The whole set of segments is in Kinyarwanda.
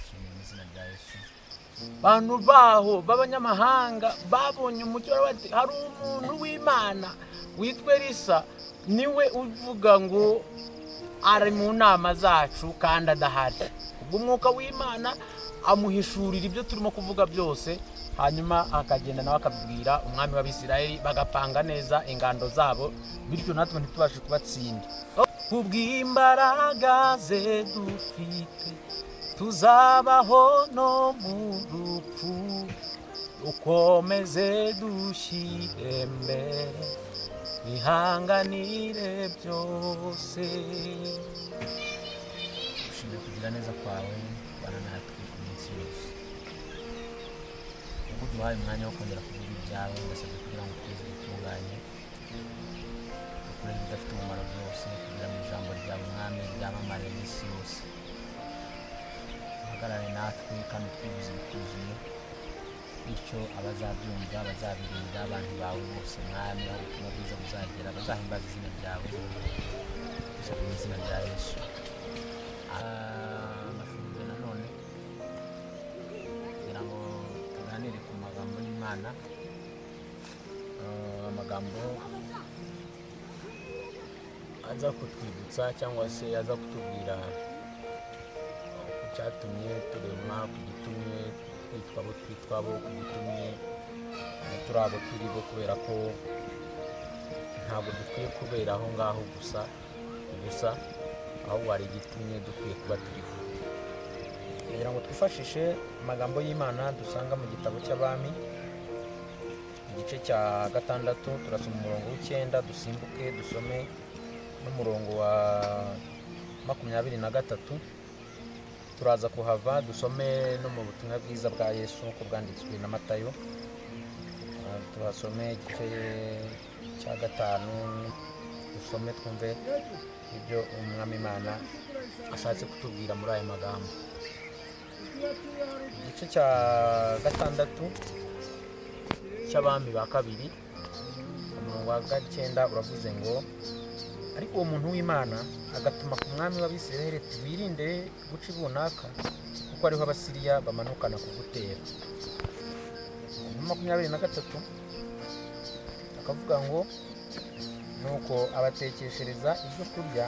turagushimiye mu izina rya Yesu. Bantu baho b'abanyamahanga babonye umucyo bati hari umuntu w'Imana witwa Elisa, niwe uvuga ngo ari mu nama zacu kandi adahari. Ubwo umwuka w'Imana amuhishurira ibyo turimo kuvuga byose, hanyuma akagenda nawe akabwira umwami w'Abisirayeli, bagapanga neza ingando zabo, bityo natwe ntitubashe kubatsinda. Kubw'imbaraga ze dufite tuzabaho no mu rupfu, dukomeze dushyire mbere, bihanganire byose. Dushimira kugira neza kwawe bana natwe ku minsi yose, ubwo duhaye umwanya wo kongera kuvuga ibyawe. Ndasabye kugira ngo twese dutunganye, dukore ibidafite umumaro byose, kugira ngo ijambo ryawe mwami ryamamare iminsi yose. Uhagarare natwe kandi twibuze bituzuye, bityo abazabyumva bazabirinda, abantu bawe bose mwami, aho ubutumwa bwiza buzagera bazahimbaza izina ryawe, mu izina rya Yesu. Amashuri nanone kugira ngo tuganire ku magambo y'Imana, amagambo aza kutwibutsa cyangwa se aza kutubwira ku cyatumye turema, ku gitumye twitwa abo twitwa bo, ku gitumye turi abo turi bo, kubera ko ntabwo dukwiye kubera aho ngaho gusa, ahubwo hari igitumye dukwiye kuba turiho. Kugira ngo twifashishe amagambo y'Imana dusanga mu gitabo cy'Abami igice cya 6, turasoma umurongo w'9, dusimbuke dusome n'umurongo wa 23. Turaza kuhava dusome no mu butumwa bwiza bwa Yesu uko bwanditswe na Matayo. Turasome igice cya 5, dusome twumve ibyo umwami Imana ashatse kutubwira muri aya magambo. Igice cya 6 cy'Abami ba kabiri, umurongo wa 9 uravuze ngo, ariko uwo muntu w'Imana agatuma ku mwami w'Abisirayeli ati, wirinde guca ibunaka, kuko ariho Abasiriya bamanukana kugutera. 23 akavuga ngo, nuko abatekeshereza ibyo kurya,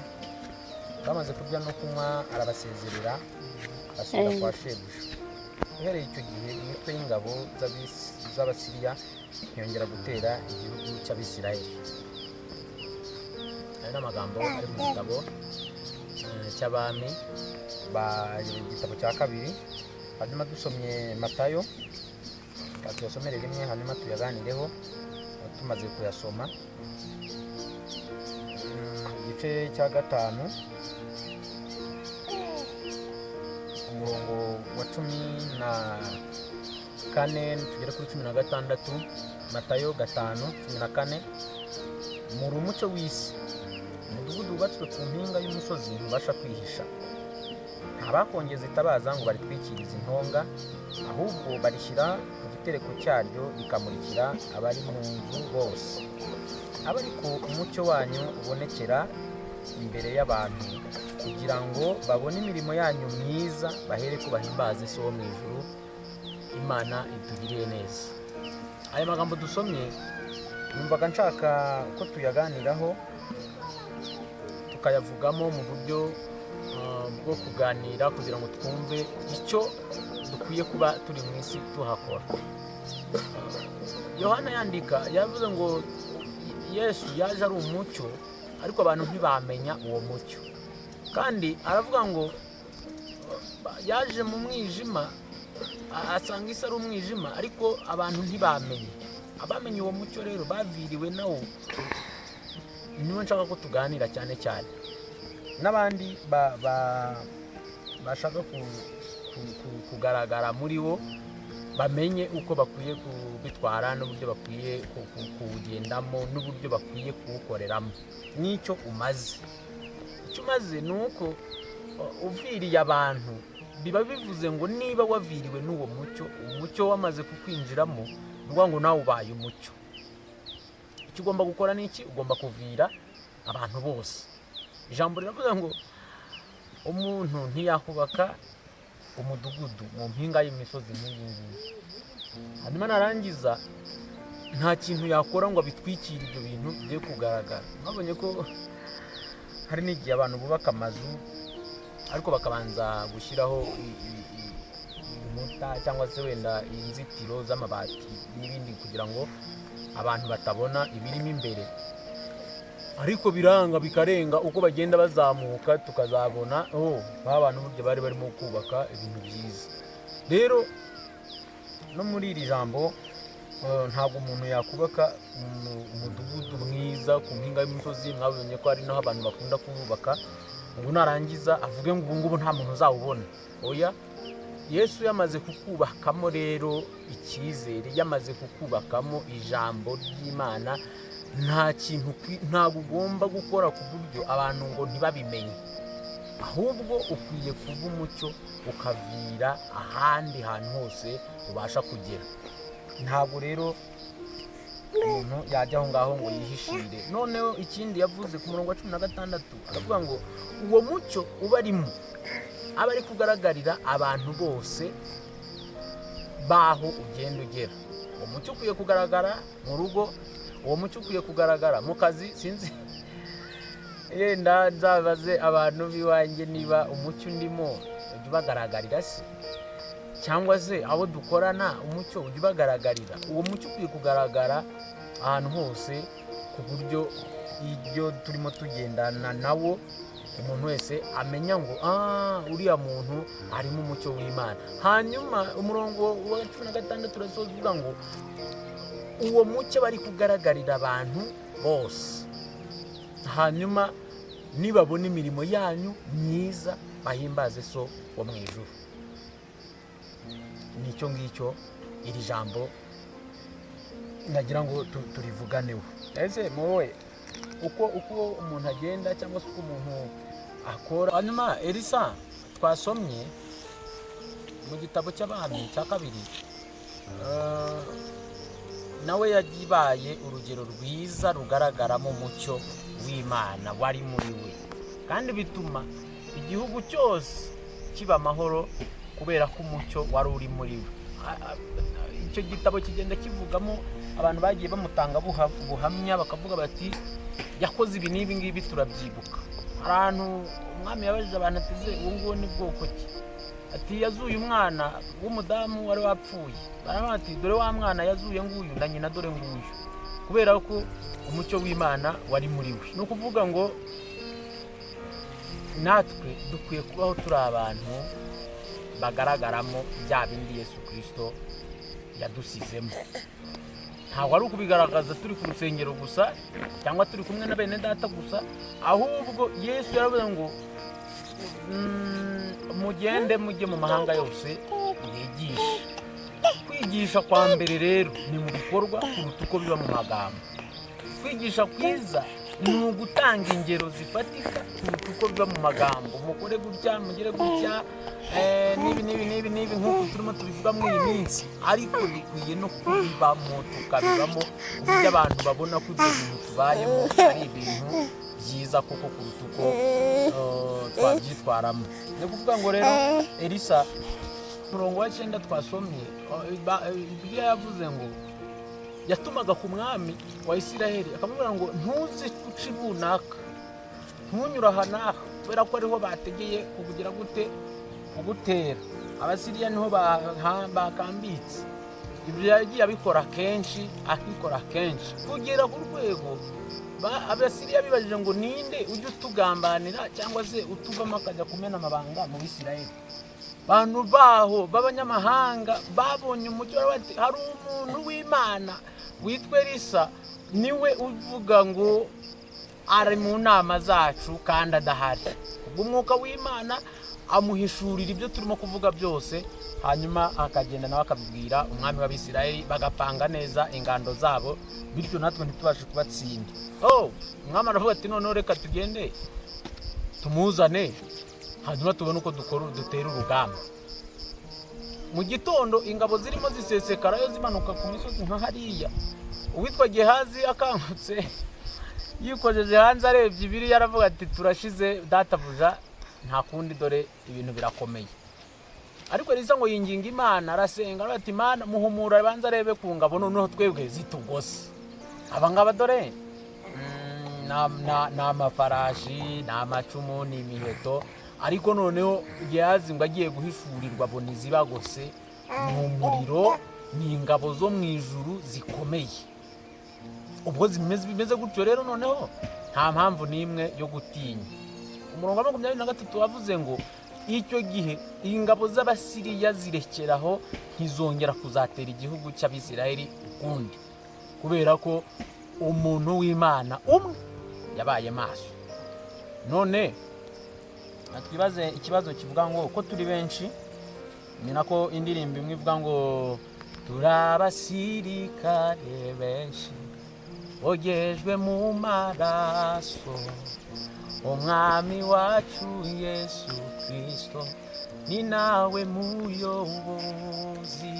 bamaze kurya no kunywa arabasezerera, asubira kwa shebuja. Uhereye icyo gihe imitwe y'ingabo z'Abasiriya ntiyongera gutera igihugu cy'Abisirayeli. Aya ni amagambo ari mu gitabo cy'Abami, igitabo cya 2. Hanyuma dusomye Matayo, tuyasomere rimwe hanyuma tuyaganireho tumaze kuyasoma. Igice cya 5 umurongo wa 14 tugere kuri 16. Matayo 5:14, muri umucyo w'isi, umudugudu wubatswe ku mpinga y'umusozi ntubasha kwihisha. Ntabakongeza itabaza ngo baritwikirize intonga, ahubwo barishyira ku gitereko cyaryo rikamurikira abari mu nzu bose. Aba ariko umucyo wanyu ubonekera imbere y'abantu, kugira ngo babone imirimo yanyu myiza, bahere ko bahimbaza So wo mu ijuru. Imana itugiriye neza. Aya magambo dusomye numvaga nshaka ko tuyaganiraho, tukayavugamo mu buryo bwo kuganira, kugira ngo twumve icyo dukwiye kuba turi mu isi tuhakora. Yohana yandika yavuze ngo Yesu yaje ari umucyo, ariko abantu ntibamenya uwo mucyo. Kandi aravuga ngo yaje mu mwijima, asanga isi ari umwijima, ariko abantu ntibamenye. Abamenye uwo mucyo rero baviriwe nawo. Niwe nshaka ko tuganira cyane cyane. N'abandi bashaka kugaragara muri wo, bamenye uko bakwiye kubitwara n'uburyo bakwiye kuwugendamo n'uburyo bakwiye kuwukoreramo n'icyo umaze. Icyo umaze ni uko uviriye abantu, biba bivuze ngo niba waviriwe n'uwo mucyo, umucyo wamaze kukwinjiramo, ni ukuvuga ngo nawe ubaye umucyo. Icyo ugomba gukora ni iki? Ugomba kuvira abantu bose. Ijambo riravuga ngo umuntu ntiyakubaka umudugudu mu mpinga y'imisozi nk'iyi. Hanyuma narangiza nta kintu yakora ngo abitwikire ibyo bintu bye kugaragara. Mwabonye ko hari n'igihe abantu bubaka amazu ariko bakabanza gushyiraho inkuta cyangwa se wenda inzitiro z'amabati n'ibindi kugira ngo abantu batabona ibirimo imbere, ariko biranga bikarenga uko bagenda bazamuka tukazabona ba bantu burya bari barimo kubaka ibintu byiza. Rero no muri iri jambo ntabwo umuntu yakubaka umudugudu mwiza ku mpinga y'imisozi. Mwabonye ko hari naho abantu bakunda kubaka ngo narangiza avuge ngo ubu ngubu nta muntu uzawubona. Oya, Yesu yamaze kukubakamo rero icyizere, yamaze kukubakamo ijambo ry'Imana. Ntabwo ugomba gukora ku buryo abantu ngo ntibabimenye, ahubwo ukwiye kuba umucyo ukavira ahandi hantu hose ubasha kugera. Ntabwo rero umuntu yajya aho ngaho ngo yihishire. Noneho ikindi yavuze ku murongo wa 16 aravuga ngo uwo mucyo uba arimo aba ari kugaragarira abantu bose baho ugenda ugera. Uwo mucyo ukwiye kugaragara mu rugo, uwo mucyo ukwiye kugaragara mu kazi. Sinzi yenda nzabaze abantu biwanjye niba umucyo ndimo ujya ubagaragarira se, cyangwa se abo dukorana umucyo ujya ubagaragarira. Uwo mucyo ukwiye kugaragara ahantu hose ku buryo ibyo turimo tugendana nawo umuntu wese amenya ngo uriya muntu arimo umucyo w'Imana. Hanyuma umurongo wa 16 turasoza uvuga ngo uwo mucyo bari kugaragarira abantu bose, hanyuma nibabona imirimo yanyu myiza bahimbaze So wo mu ijuru. Nicyo ngicyo iri jambo nagira ngo turivuganeho. Ese mowe uko umuntu agenda cyangwa se uko umuntu akora. Hanyuma Elisa twasomye mu gitabo cy'Abami cya 2, nawe yagibaye urugero rwiza rugaragaramo umucyo w'Imana wari muri we, kandi bituma igihugu cyose kiba amahoro kubera ko umucyo wari uri muri we. Icyo gitabo kigenda kivugamo abantu bagiye bamutanga buhamya bakavuga bati yakoze ibi n'ibi ngibi turabyibuka. Ahantu umwami yabajije abantu ati uwo nguwo ni bwoko ki? Ati yazuye umwana w'umudamu wari wapfuye. Baravuga ati dore wa mwana yazuye nguyu na nyina dore nguyu, kubera ko umucyo w'Imana wari muri we. Ni ukuvuga ngo natwe dukwiye kubaho turi abantu bagaragaramo bya bindi Yesu Kristo yadusizemo. Ntabwo ari ukubigaragaza turi ku rusengero gusa cyangwa turi kumwe na bene data gusa, ahubwo Yesu yaravuze ngo mugende mujye mu mahanga yose mwigishe. Kwigisha kwa mbere rero ni mu bikorwa kuruta uko biba mu magambo. Kwigisha kwiza ni ugutanga ingero zifatika kuruta uko biba mu magambo. Mukore gutya, mugire gutya, nibi nk'uko turimo tubivuga muri iyi minsi, ariko bikwiye no kubibamo tukabibamo kuburyo abantu babona ko ibyo bintu tubayemo ari ibintu byiza koko kuruta uko twabyitwaramo. Ni ukuvuga ngo rero Elisa umurongo wa 9 twasomye, Bibiliya yavuze ngo yatumaga ku mwami wa Isiraheli akamubwira ngo ntuzi guca runaka, ntunyura aha n'aha, kubera ko ariho bategeye kugira gute kugutera. Abasiriya niho bakambitse. Ibyo yagiye abikora kenshi kugera ku rwego Abasiriya bibajije ngo ninde ujye utugambanira cyangwa se utuvamo akajya kumena amabanga mu Bisirayeli. Abantu baho b'abanyamahanga babonye umucyo bati hari umuntu w'Imana witwa Elisa, niwe uvuga ngo ari mu nama zacu kandi adahari. Ubwo umwuka w'Imana amuhishurira ibyo turimo kuvuga byose, hanyuma akagenda nawe akabibwira umwami w'Abisirayeli, bagapanga neza ingando zabo, bityo natwe ntitubashe kubatsinda. Umwami aravuga ati none reka tugende tumuzane, hanyuma tubone uko dutera urugamba. Mu gitondo ingabo zirimo zisesekara yo zimanuka ku misozi nka hariya, uwitwa Gehazi akangutse yikojeje hanze arebye ibiri, yaravuga ati turashize databuja, nta kundi dore ibintu birakomeye. ariko Elisa ngo yinginga Imana, arasenga ati Imana muhumura banza arebe ku ngabo noneho twebwe zitugose. Abangaba dore na amafarashi na amacumu ni imiheto, ariko noneho Gehazi ngo agiye guhishurirwa abona izibagose mu muriro, ni ingabo zo mu ijuru zikomeye. Ubwo bimeze gutyo rero noneho nta mpamvu n'imwe yo gutinya. Umurongo wa 23 wavuze ngo icyo gihe ingabo z'Abasiriya zirekeraho ntizongera kuzatera igihugu cy'Abisirayeli ukundi, kubera ko umuntu w'Imana umwe yabaye maso. None twibaze ikibazo kivuga ngo ko turi benshi, ni nako indirimbo imwe ivuga ngo turabasirikare benshi ogejwe mu maraso, umwami wacu Yesu Kristo ni nawe muyobozi.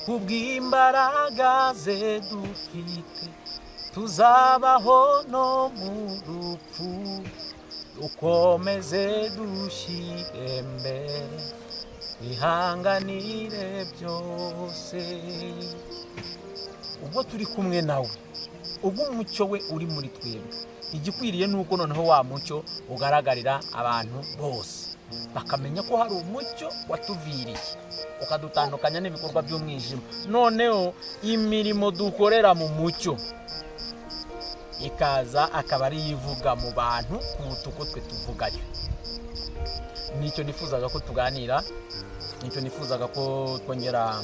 Kubw'imbaraga ze dufite tuzabaho no mu rupfu, dukomeze dushyire mbere ihanganire byose. Ubwo turi kumwe nawe, ubwo umucyo we uri muri twebwe, igikwiriye nuko noneho wa mucyo ugaragarira abantu bose, bakamenya ko hari umucyo watuviriye ukadutandukanya n'ibikorwa by'umwijima. Noneho imirimo dukorera mu mucyo ikaza akaba ari yivuga mu bantu kuruta uko twe tuvugayo. Nicyo nifuzaga ko tuganira, nicyo nifuzaga ko twongera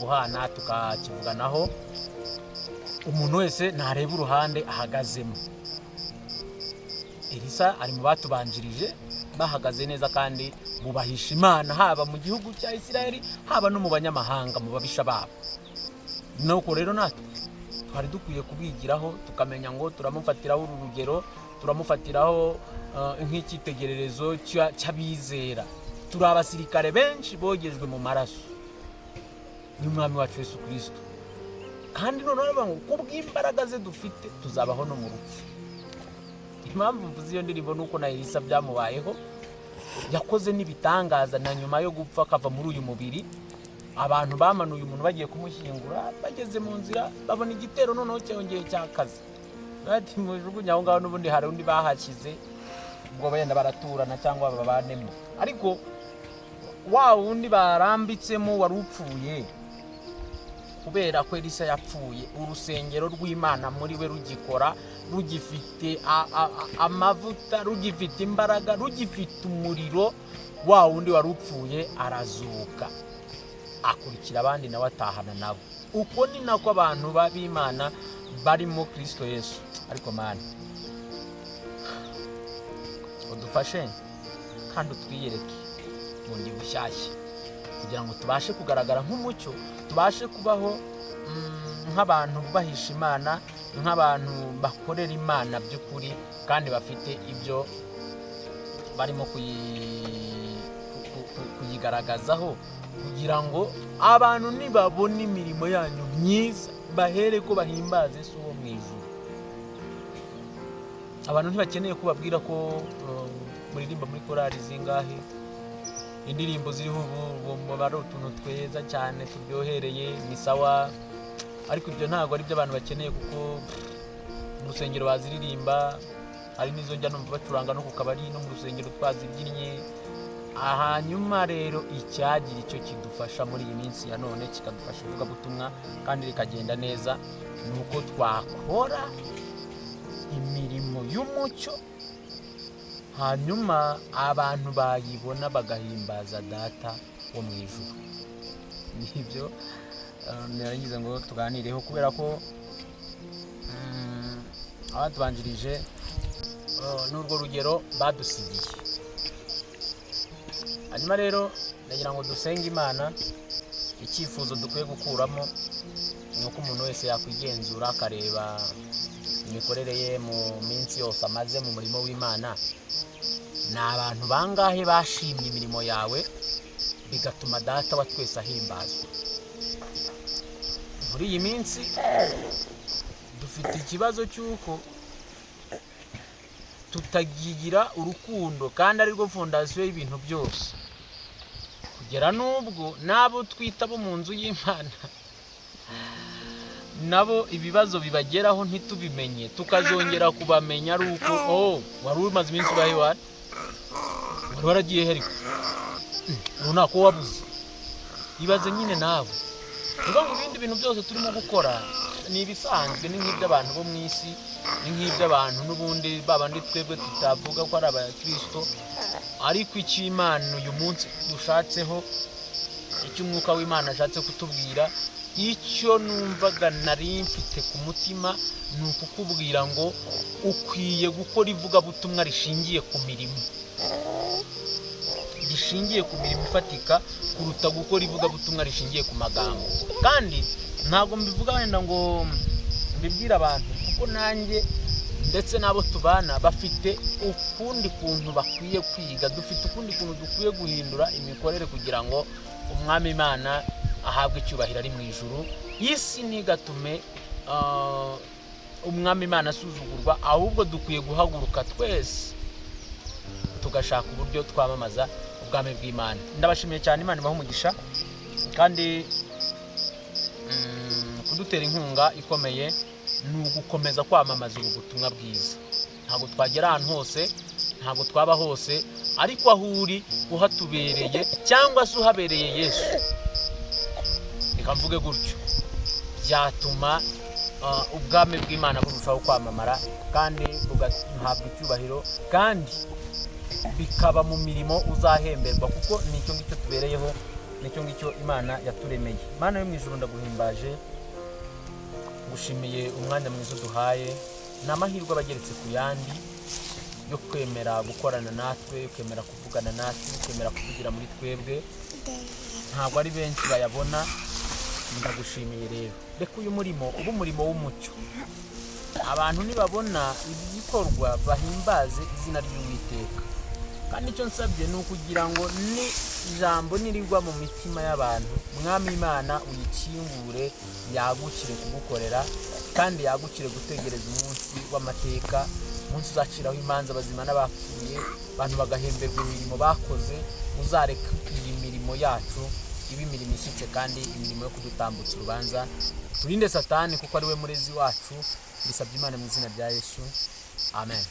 guhana tukakivuganaho, umuntu wese ntareba uruhande ahagazemo. Elisa ari mu batubanjirije bahagaze neza kandi bubahisha Imana, haba mu gihugu cya Isirayeli haba no mu banyamahanga mu babisha babo. Nuko rero natwe twari dukwiye kubigiraho, tukamenya ngo turamufatiraho urugero, turamufatiraho nk'icyitegererezo cy'abizera. Turi abasirikare benshi bogejwe mu maraso y'umwami wacu Yesu Kristo, kandi noneho ngo kubw'imbaraga ze dufite tuzabaho no mu rupfu. Impamvu mvuze iyo ndirimbo nuko na Elisa byamubayeho, yakoze n'ibitangaza, na nyuma yo gupfa akava muri uyu mubiri, abantu bamanuye umuntu bagiye kumushyingura, bageze mu nzira babona igitero noneho cyongeye cyakaze, bati mujugunya aho ngaho n'ubundi hari undi bahashyize, ubwo benda baraturana cyangwa babanemo. Ariko wa wundi barambitsemo wari upfuye, kubera ko Elisa yapfuye, urusengero rw'Imana muri we rugikora, rugifite amavuta, rugifite imbaraga, rugifite umuriro, wa wundi wari upfuye arazuka akurikira abandi nawe atahana nabo. Uko ni nako abantu b'Imana barimo Kristo Yesu. Ariko Mana udufashe kandi utwiyereke bundi bushyashya, kugira ngo tubashe kugaragara nk'umucyo, tubashe kubaho nk'abantu bahisha Imana, nk'abantu bakorera Imana by'ukuri kandi bafite ibyo barimo kuyigaragazaho, kugira ngo abantu nibabona imirimo yanyu myiza bahere ko bahimbaze Yesu wo mu ijuru. Abantu ntibakeneye kubabwira ko muririmba muri korali zingahe, indirimbo ziriho ubu bari utuntu tweza cyane turyohereye, ni sawa, ariko ibyo ntabwo ari byo abantu bakeneye, kuko mu rusengero baziririmba, hari n'izo njya numva bacuranga no ku kabari no mu rusengero twazibyinnye. Hanyuma rero icyagira icyo kidufasha muri iyi minsi ya none, kikadufasha ivugabutumwa kandi rikagenda neza, ni uko twakora imirimo y'umucyo, hanyuma abantu bayibona bagahimbaza Data wo mu ijuru. Nibyo naragize ngo tuganireho, kubera ko abatubanjirije n'urwo rugero badusigiye. Hanyuma rero ndagira ngo dusenge Imana, icyifuzo dukwiye gukuramo ni uko umuntu wese yakwigenzura akareba imikorere ye mu minsi yose amaze mu murimo w'Imana. Ni abantu bangahe bashimye imirimo yawe bigatuma Data wa twese ahimbazwa? Muri iyi minsi dufite ikibazo cy'uko tutagira urukundo, kandi ari rwo fondasiyo y'ibintu byose. kugera n'ubwo n'abo twita bo mu nzu y'Imana nabo ibibazo bibageraho ntitubimenye, tukazongera kubamenya ari uko wari umaze iminsi ubahe wari waragiye ariko runaka wabuze. Ibaze nyine nawe ngo ibindi bintu byose turimo gukora ni ibisanzwe, ni nk'iby'abantu bo mu isi, ni nk'iby'abantu n'ubundi babandi twebwe tutavuga ko ari abakristo, ariko icy'Imana uyu munsi dushatseho, icyo umwuka w'Imana ashatse kutubwira, icyo numvaga nari mfite ku mutima ni ukukubwira ngo ukwiye gukora ivugabutumwa rishingiye ku mirimo, rishingiye ku mirimo ifatika kuruta gukora ivugabutumwa rishingiye ku magambo. Kandi ntabwo mbivuga wenda ngo mbibwire abantu, kuko nanjye ndetse n'abo tubana bafite ukundi kuntu bakwiye kwiga, dufite ukundi kuntu dukwiye guhindura imikorere kugira ngo umwami Imana ahabwe icyubahiro ari mu ijuru, isi ntigatume umwami Imana asuzugurwa, ahubwo dukwiye guhaguruka twese tugashaka uburyo twamamaza ubwami bw'Imana. Ndabashimiye cyane, Imana ibahe umugisha, kandi kudutera inkunga ikomeye ni ugukomeza kwamamaza ubu butumwa bwiza. Ntabwo twagera ahantu hose, ntabwo twaba hose, ariko aho uri uhatubereye cyangwa se uhabereye Yesu, reka mvuge gutyo, byatuma ubwami bw'Imana burushaho kwamamara kandi bugahabwa icyubahiro, kandi bikaba mu mirimo uzahemberwa, kuko nicyo ngicyo tubereyeho, nicyo ngicyo Imana yaturemeye. Imana yo mu ijuru ndaguhimbaje, gushimiye umwanya mwiza duhaye, ni amahirwe abageretse ku yandi yo kwemera gukorana natwe, kwemera kuvugana natwe, kwemera kuvugira muri twebwe. Ntabwo ari benshi bayabona, ndagushimiye rero. Reka uyu murimo uba umurimo w'umucyo, abantu nibabona ibikorwa bahimbaze izina ry'Uwiteka. Kandi icyo nsabye ni ukugira ngo ni ijambo nirigwa mu mitima y'abantu, Mwami Imana uyikingure, yagukire kugukorera, kandi yagukire gutegereza umunsi w'amateka, umunsi uzaciraho imanza abazima n'abapfuye, abantu bagahemberwa imirimo bakoze. Uzareka iyi mirimo yacu ibe imirimo ishyitse kandi imirimo yo kudutambutsa urubanza. Turinde Satani kuko ari we murezi wacu. Bisabye Imana mu izina rya Yesu, amen.